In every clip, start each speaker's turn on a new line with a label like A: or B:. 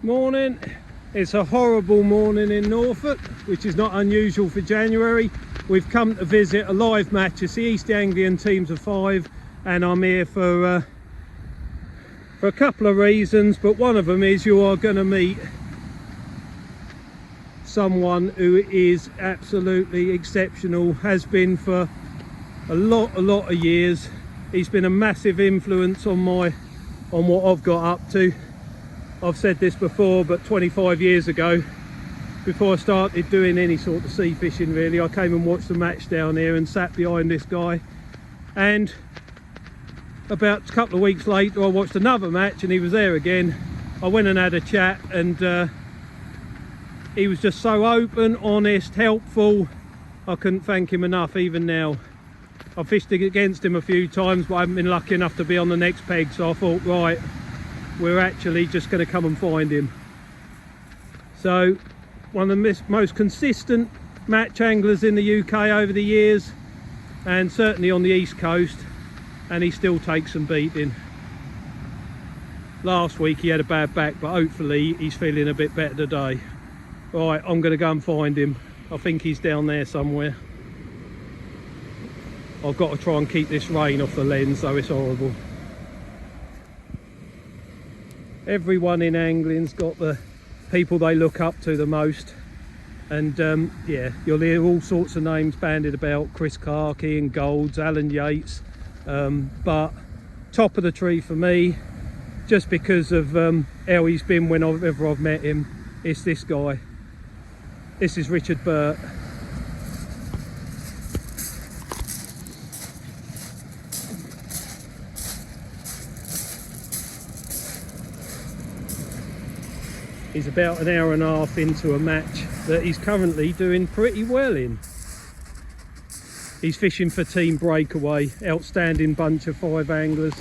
A: Morning. It's a horrible morning in Norfolk, which is not unusual for January. We've come to visit a live match. It's the East Anglian teams of 5, and I'm here for a couple of reasons, but one of them is you are going to meet someone who is absolutely exceptional, has been for a lot of years. He's been a massive influence on what I've got up to. I've said this before, but 25 years ago, before I started doing any sort of sea fishing really, I came and watched the match down here and sat behind this guy, and about a couple of weeks later I watched another match and he was there again. I went and had a chat, and he was just so open, honest, helpful. I couldn't thank him enough. Even now, I've fished against him a few times, but I haven't been lucky enough to be on the next peg, so I thought, right, we're actually just going to come and find him. So one of the most consistent match anglers in the UK over the years, and certainly on the East Coast, and he still takes some beating. Last week he had a bad back, but hopefully he's feeling a bit better today. Right, I'm going to go and find him. I think he's down there somewhere. I've got to try and keep this rain off the lens, though it's horrible. Everyone in angling's got the people they look up to the most, and yeah, you'll hear all sorts of names bandied about: Chris Clark, Ian Golds, Alan Yates, but top of the tree for me, just because of how he's been whenever I've met him, it's this guy. This is Richard Burt. He's about an hour and a half into a match that he's currently doing pretty well in. He's fishing for Team Breakaway, outstanding bunch of 5 anglers.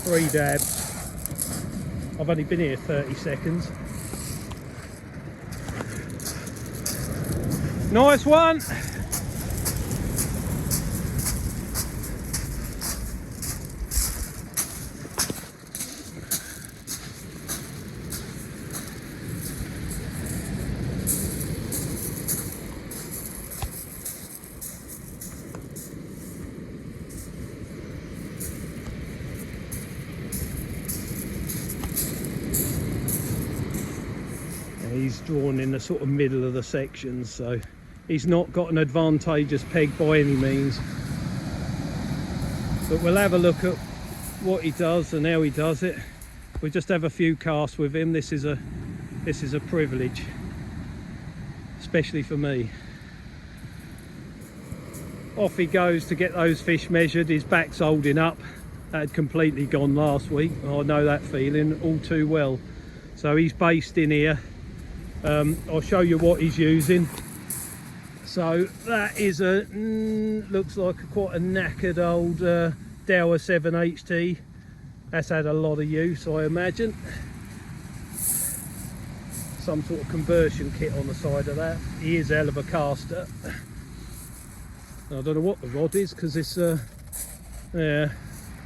A: Three dabs. I've only been here 30 seconds. Nice one. He's drawn in the sort of middle of the section, so he's not got an advantageous peg by any means. But we'll have a look at what he does and how he does it. We'll just have a few casts with him. This is a privilege, especially for me. Off he goes to get those fish measured. His back's holding up. That had completely gone last week. I know that feeling all too well. So he's based in here. I'll show you what he's using. So that is looks like quite a knackered old Dower 7 HT. That's had a lot of use, I imagine. Some sort of conversion kit on the side of that. He is a hell of a caster. I don't know what the rod is, because it's yeah,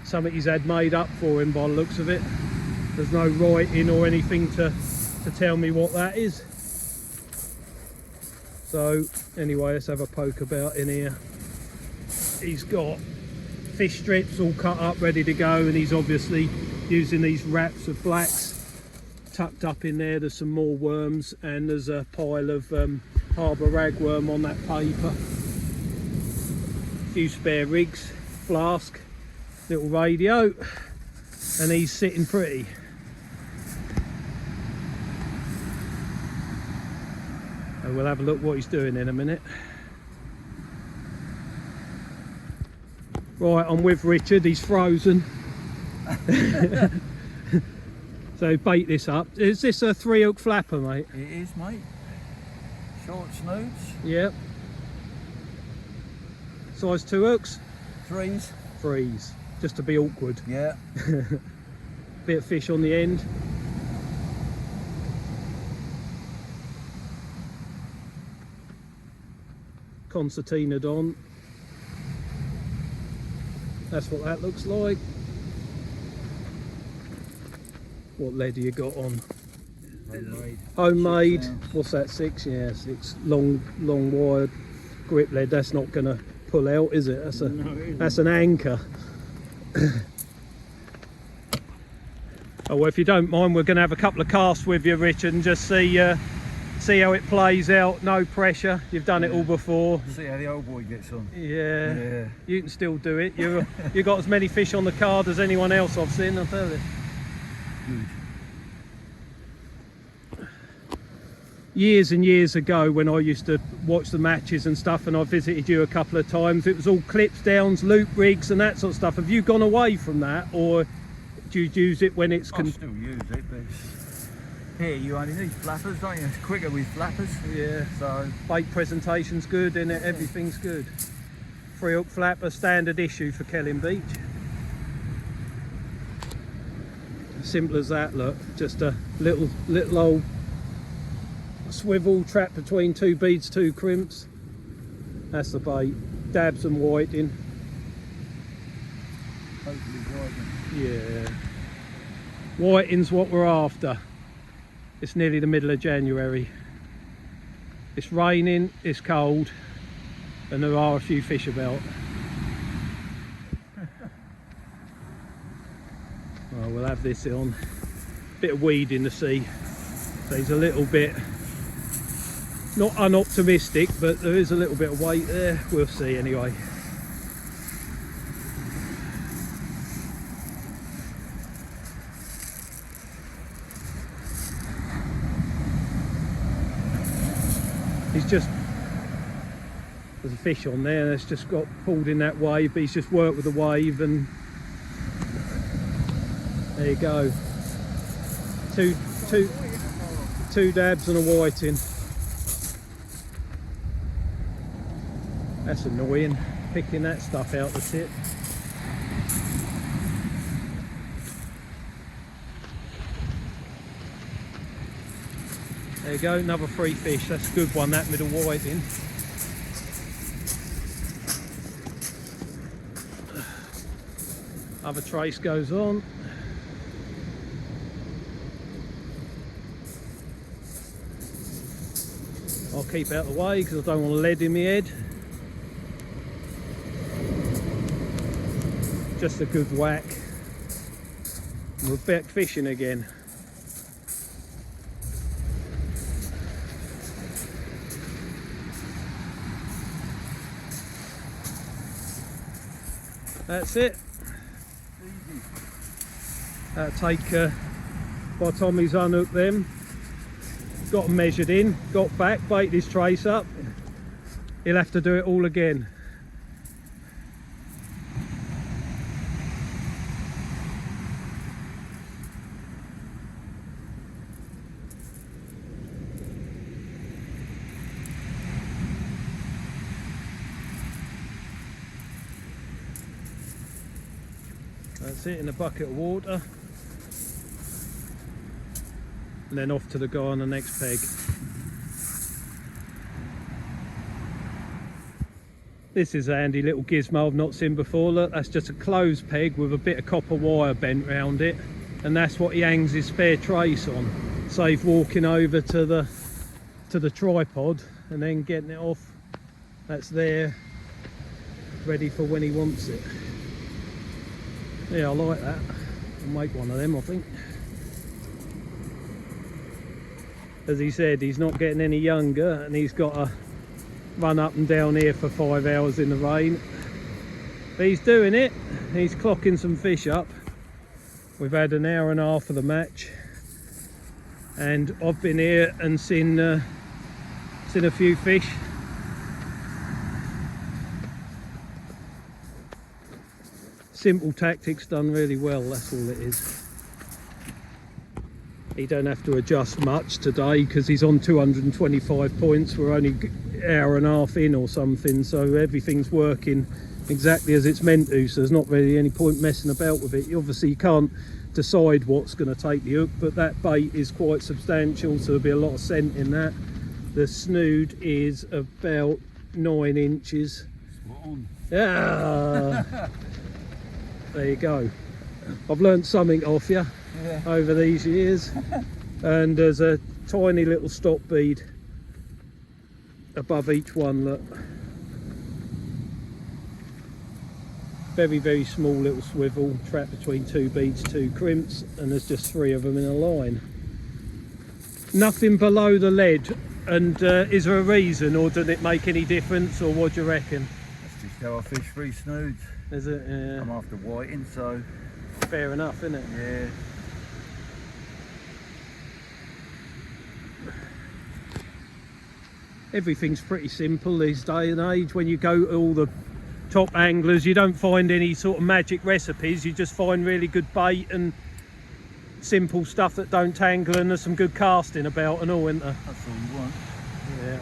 A: something he's had made up for him by the looks of it. There's no writing or anything to tell me what that is. So anyway, let's have a poke about in here. He's got fish strips all cut up ready to go, and he's obviously using these wraps of blacks. Tucked up in there, there's some more worms, and there's a pile of harbour ragworm on that paper. A few spare rigs, flask, little radio, and he's sitting pretty. And we'll have a look what he's doing in a minute. Right, I'm with Richard, he's frozen. So bait this up. Is this a 3 hook flapper, mate?
B: It is, mate. Short snoots.
A: Yep. Size 2 hooks?
B: Threes.
A: Threes. just to be awkward.
B: Yeah.
A: Bit of fish on the end. Concertina Don. That's what that looks like. What lead have you got on?
B: Homemade.
A: Homemade.
B: 6 ounce.
A: What's that? 6? Yeah, 6 long wired grip lead. That's not going to pull out, is it? That's a
B: No, it isn't.
A: that's an anchor. Oh, well, if you don't mind, we're going to have a couple of casts with you, Richard, and just see how it plays out. No pressure. You've done it all before.
B: See how the old boy gets on.
A: Yeah.
B: Yeah.
A: You can still do it. You got as many fish on the card as anyone else I've seen, I'll tell you.
B: Good.
A: Years and years ago, when I used to watch the matches and stuff, and I visited you a couple of times, it was all clips, downs, loop rigs and that sort of stuff. Have you gone away from that, or do you use it when it's...
B: I still use it, but here you only need flappers, don't you? It's quicker with flappers.
A: Yeah.
B: So
A: Bait presentation's good, and everything's good. 3-hook flapper, standard issue for Kelling Beach. Simple as that. Look, just a little old swivel trapped between 2 beads, 2 crimps. That's the bait. Dabs and whiting.
B: hopefully widen.
A: Yeah. Whiting's what we're after. It's nearly the middle of January. It's raining, it's cold, and there are a few fish about. Oh, we'll have this on. Bit of weed in the sea. So he's a little bit, not unoptimistic, but there is a little bit of weight there. We'll see anyway. He's just, there's a fish on there that's just got pulled in that wave, but he's just worked with the wave, and there you go. Two dabs and a whiting. That's annoying, picking that stuff out the tip. There you go, another 3 fish. That's a good one, that middle whiting. Other trace goes on. I'll keep out the way because I don't want lead in my head. Just a good whack. And we're back fishing again. That's it. That'll take, by the time he's unhooked them, got them measured in, got back, baited his trace up, he'll have to do it all again. That's it, in a bucket of water. And then off to the guy on the next peg. This is a handy little gizmo I've not seen before. Look, that's just a closed peg with a bit of copper wire bent round it, and that's what he hangs his spare trace on. Save walking over to the tripod and then getting it off. That's there, ready for when he wants it. Yeah, I like that. I'll make one of them, I think. As he said, he's not getting any younger, and he's got to run up and down here for 5 hours in the rain. But he's doing it. He's clocking some fish up. We've had an hour and a half of the match, and I've been here and seen a few fish. Simple tactics done really well, that's all it is. He don't have to adjust much today because he's on 225 points. We're only an hour and a half in or something, so everything's working exactly as it's meant to, so there's not really any point messing about with it. Obviously you can't decide what's going to take the hook, but that bait is quite substantial, so there'll be a lot of scent in that. The snood is about 9 inches.
B: Spot on.
A: Ah, there you go. I've learnt something off you over these years. And there's a tiny little stop bead above each one. Look, very small little swivel trapped between 2 beads, 2 crimps, and there's just 3 of them in a line. Nothing below the lead. And is there a reason, or does it make any difference, or what do you reckon?
B: That's just how I fish free snoods.
A: Is it? Yeah.
B: I'm after whiting, so
A: Fair enough, isn't it?
B: yeah.
A: Everything's pretty simple these day and age. When you go to all the top anglers, you don't find any sort of magic recipes. You just find really good bait and simple stuff that don't tangle, and there's some good casting about and all, isn't there?
B: That's all you want.
A: Yeah.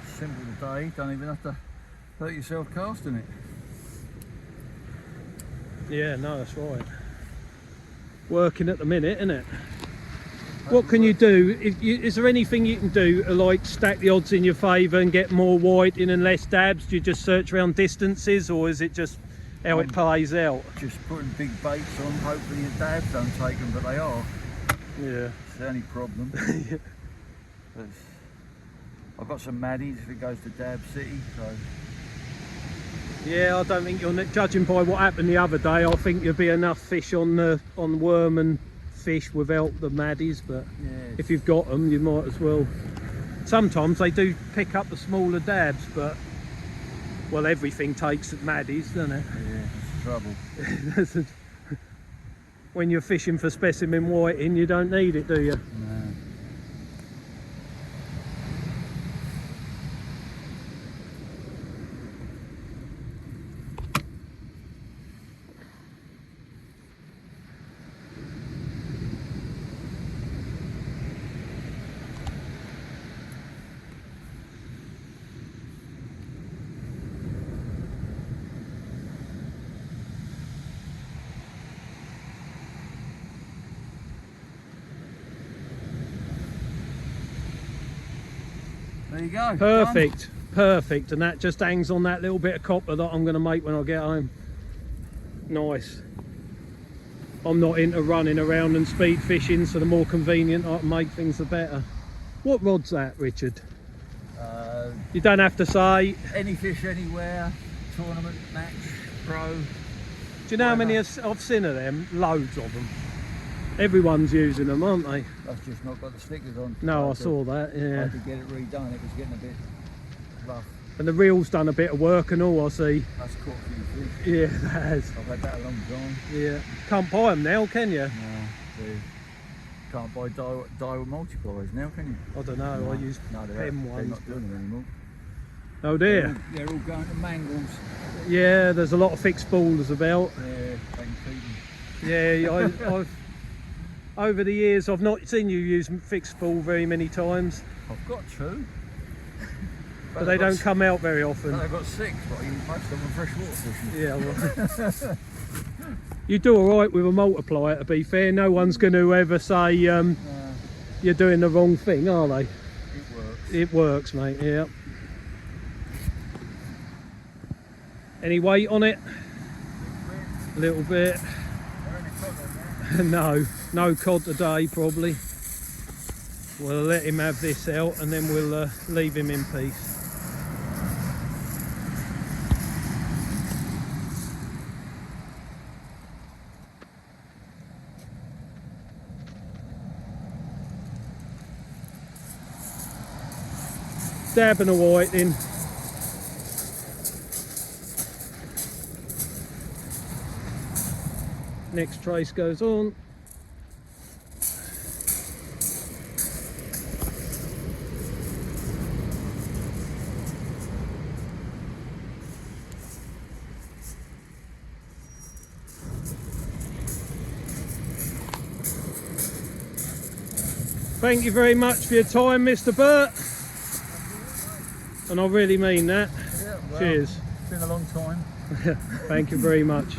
B: Simple today, don't even have to hurt yourself casting it.
A: Yeah, no, that's right. Working at the minute, isn't it? What can you do? Is there anything you can do to like stack the odds in your favour and get more whiting and less dabs? Do you just search around distances, or is it just how it plays out?
B: Just putting big baits on, hopefully your dabs don't take them, but they are.
A: Yeah.
B: It's the only problem. I've got some maddies if it goes to Dab City, so.
A: Yeah, I don't think you'll, judging by what happened the other day, I think there'll be enough fish on the worm and fish without the maddies, but
B: Yeah,
A: if you've got them you might as well. Sometimes they do pick up the smaller dabs, but well, everything takes maddies, doesn't it?
B: yeah, it's trouble.
A: When you're fishing for specimen whiting, you don't need it, do you?
B: No. There you go.
A: Perfect,
B: done.
A: perfect, and that just hangs on that little bit of copper that I'm going to make when I get home. Nice. I'm not into running around and speed fishing, so the more convenient I can make things, the better. What rod's that, Richard? You don't have to say.
B: Any fish anywhere, tournament, match, pro.
A: Do you know how many I've seen of them? Loads of them. Everyone's using them, aren't they?
B: That's just not got the stickers on.
A: No, I saw that,
B: I
A: yeah.
B: had to get it redone, it was getting a bit rough.
A: And the reel's done a bit of work and all, I see.
B: That's caught a few fish.
A: Yeah, that has.
B: I've had that a long time.
A: Yeah. Can't buy them now, can you?
B: No, so can't buy dial multipliers now, can you?
A: I don't know,
B: No.
A: I use
B: No,
A: pen
B: they're
A: ones.
B: not doing them anymore.
A: Oh dear.
B: They're all going to mangles.
A: Yeah, there's a lot of fixed ballers about.
B: Yeah, they can keep them.
A: Yeah, I've over the years I've not seen you use fixed ball very many times,
B: I've got 2.
A: but they don't come out very often.
B: I've got 6, but I use most of them on freshwater fishing.
A: Yeah, well, you do all right with a multiplier, to be fair. No one's going to ever say you're doing the wrong thing, are they?
B: It works.
A: It works, mate. Yeah. Any weight on it? A little bit. No cod today probably. We'll let him have this out and then we'll leave him in peace. Dabbing a white in. Next trace goes on. Thank you very much for your time, Mr. Burt. And I really mean that.
B: Yeah, well,
A: cheers.
B: It's been a long time.
A: Thank you very much.